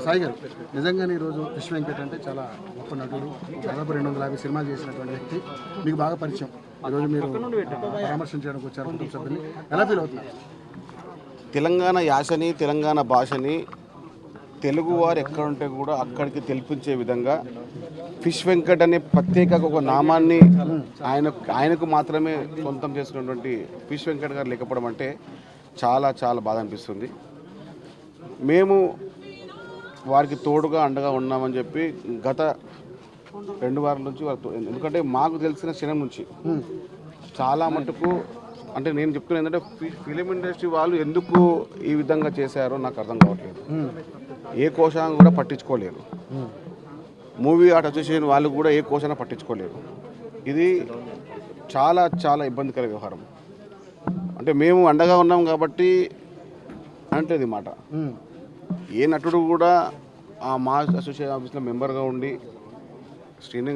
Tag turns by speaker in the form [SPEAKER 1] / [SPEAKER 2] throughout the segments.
[SPEAKER 1] సాయి గారు నిజంగానే ఈరోజు విశ్వ వెంకట్ అంటే చాలా గొప్ప నటుడు, దాదాపు 250 సినిమాలు చేసినటువంటి వ్యక్తి. మీకు బాగా పరిచయం. ఈరోజు మీరు పరామర్శించడానికి వచ్చారు కుటుంబ సభ్యుల్ని, ఎలా ఫీల్ అవుతున్నారు?
[SPEAKER 2] తెలంగాణ యాసని, తెలంగాణ భాషని తెలుగువారు ఎక్కడుంటే కూడా అక్కడికి తెలిపించే విధంగా ఫిష్ వెంకట్ అనే ప్రత్యేక ఒక నామాన్ని ఆయనకు మాత్రమే సొంతం చేసినటువంటి ఫిష్ వెంకట్ గారు లేకపోవడం అంటే చాలా చాలా బాధ అనిపిస్తుంది. మేము వారికి తోడుగా అండగా ఉన్నామని చెప్పి గత 2 వారాల నుంచి ఎందుకంటే మాకు తెలిసిన క్షణం నుంచి చాలా మటుకు అంటే నేను చెప్తున్నా ఏంటంటే ఫిలిం ఇండస్ట్రీ వాళ్ళు ఎందుకు ఈ విధంగా చేశారో నాకు అర్థం కావట్లేదు. ఏ కోశాన్ని కూడా పట్టించుకోలేరు. మూవీ ఆర్ట్ అసోసియేషన్ వాళ్ళు కూడా ఏ కోశాన్ని పట్టించుకోలేరు. ఇది చాలా చాలా ఇబ్బందికర వ్యవహారం. అంటే మేము అండగా ఉన్నాం కాబట్టి అంటే ఇది మాట. ఏ నటుడు కూడా ఆ మా అసోసియేషన్ ఆఫీస్లో మెంబర్గా ఉండి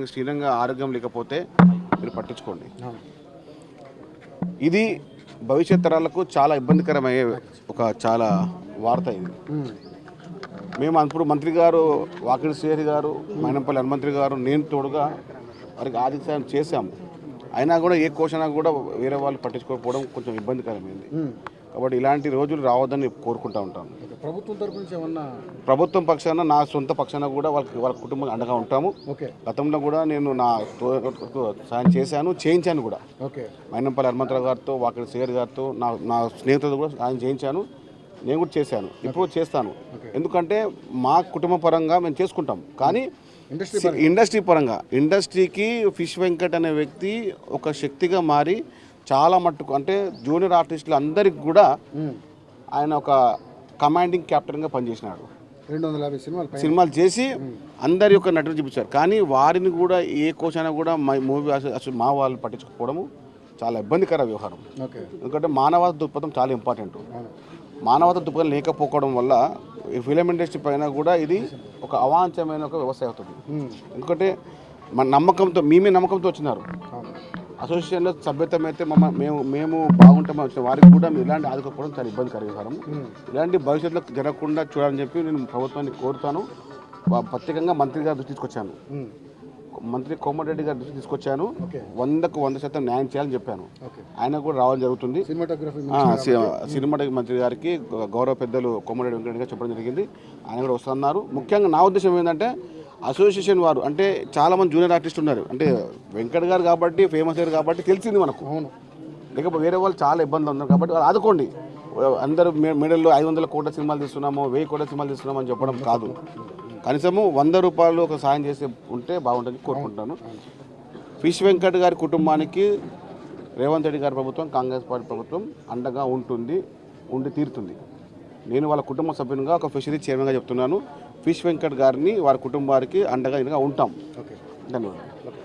[SPEAKER 2] స్థిరంగా ఆరోగ్యం లేకపోతే మీరు పట్టించుకోండి. ఇది భవిష్యత్ తరాలకు చాలా ఇబ్బందికరమయ్యే ఒక చాలా వార్త ఇది. మేము అప్పుడు మంత్రి గారు వాకిడి శ్రీహరి గారు, మైనంపల్లి హనుమంత్రి గారు, నేను తోడుగా వారికి ఆర్థిక సాయం చేశాము. అయినా కూడా ఏ కోశనా కూడా వేరే వాళ్ళు పట్టించుకోకపోవడం కొంచెం ఇబ్బందికరమైంది. కాబట్టి ఇలాంటి రోజులు రావద్దని కోరుకుంటూ ఉంటాను.
[SPEAKER 1] ప్రభుత్వం తరపు నుంచి ఏమన్నా?
[SPEAKER 2] ప్రభుత్వం పక్షాన నా సొంత పక్షాన కూడా వాళ్ళ కుటుంబం అండగా ఉంటాము. గతంలో కూడా నేను నా సాయం చేశాను, చేయించాను కూడా. మైనంపల్లి హనుమంతరావు గారితో, వాకిడి శ్రీహరి గారితో, నా స్నేహితులతో కూడా సాయం చేయించాను. నేను కూడా చేశాను, ఇప్పుడు చేస్తాను. ఎందుకంటే మా కుటుంబ పరంగా మేము చేసుకుంటాం. కానీ ఇండస్ట్రీ పరంగా ఇండస్ట్రీకి ఫిష్ వెంకట్ అనే వ్యక్తి ఒక శక్తిగా మారి చాలా మట్టుకు అంటే జూనియర్ ఆర్టిస్టులు అందరికి కూడా ఆయన ఒక కమాండింగ్ క్యాప్టెన్గా పనిచేసినాడు.
[SPEAKER 1] 250
[SPEAKER 2] సినిమాలు చేసి అందరి యొక్క నటులు చూపించారు. కానీ వారిని కూడా ఏ కోశాన కూడా మూవీ అసలు మా వాళ్ళు పట్టించుకోవడము చాలా ఇబ్బందికర వ్యవహారం. ఎందుకంటే మానవతా దృక్పథం చాలా ఇంపార్టెంట్. మానవతా దృక్పథం లేకపోవడం వల్ల ఈ ఫిలిం ఇండస్ట్రీ పైన కూడా ఇది ఒక అవాంఛమైన ఒక వ్యవస్థ అవుతుంది. ఎందుకంటే మన నమ్మకంతో మేమే నమ్మకంతో వచ్చినారు. అసోసియేషన్లో సభ్యత్వం అయితే మేము బాగుంటామని వచ్చిన వారికి కూడా ఇలాంటి ఆదుకోవడం చాలా ఇబ్బందికర వ్యవహారం. ఇలాంటి భవిష్యత్తులో జరగకుండా చూడాలని చెప్పి నేను ప్రభుత్వాన్ని కోరుతాను. ప్రత్యేకంగా మంత్రి గారి దృష్టి తీసుకొచ్చాను. మంత్రి కోమటిరెడ్డి గారి దృష్టి తీసుకొచ్చాను. 100కు 100% న్యాయం చేయాలని చెప్పాను. ఆయన కూడా రావడం జరుగుతుంది. సినిమాటోగ్రఫీ మంత్రి గారికి గౌరవ పెద్దలు కోమటిరెడ్డి వెంకటరెడ్డి గారు చెప్పడం జరిగింది. ఆయన కూడా వస్తున్నారు. ముఖ్యంగా నా ఉద్దేశం ఏంటంటే అసోసియేషన్ వారు అంటే చాలామంది జూనియర్ ఆర్టిస్ట్ ఉన్నారు. అంటే వెంకట్ గారు కాబట్టి ఫేమస్ అయ్యారు కాబట్టి తెలిసింది మనకు. లేకపోతే వేరే వాళ్ళు చాలా ఇబ్బందులు ఉన్నారు కాబట్టి వాళ్ళు ఆదుకోండి. అందరూ మీడియాలో 500 కోట్ల సినిమాలు తీస్తున్నాము, 1000 కోట్ల సినిమాలు తీస్తున్నాము అని చెప్పడం కాదు. కనీసము 100 రూపాయలు ఒక సాయం చేసి ఉంటే బాగుంటుంది కోరుకుంటాను. ఫిష్ వెంకట్ గారి కుటుంబానికి రేవంత్ రెడ్డి గారి ప్రభుత్వం, కాంగ్రెస్ పార్టీ ప్రభుత్వం అండగా ఉండి తీరుతుంది. నేను వాళ్ళ కుటుంబ సభ్యునిగా ఒక ఫిషరీ చైర్మన్గా చెప్తున్నాను. ఫిష్ వెంకట్ గారిని వారి కుటుంబానికి అండగా ఉంటాం. ధన్యవాదాలు.